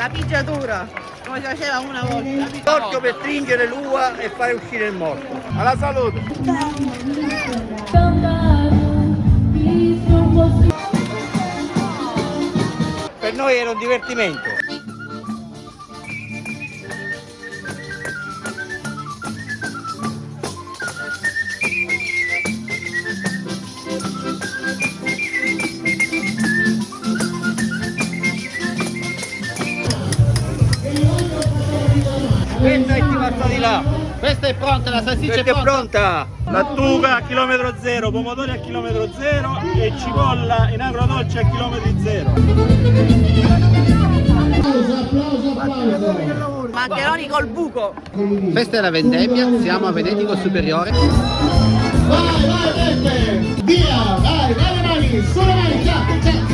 La pigiatura, come si faceva una volta. Torchio per stringere l'uva e fare uscire il morto. Alla salute! Per noi era un divertimento. Questa è rimasta di là. Questa è pronta, la salsiccia Questa è pronta. Lattuga a chilometro zero, pomodori a chilometro zero e cipolla in agrodolce a chilometri zero. Maccheroni col buco. Questa è la vendemmia, siamo a Venetico Superiore. Vai, Beppe! Via! Vai, le mani! Sulle mani! Già!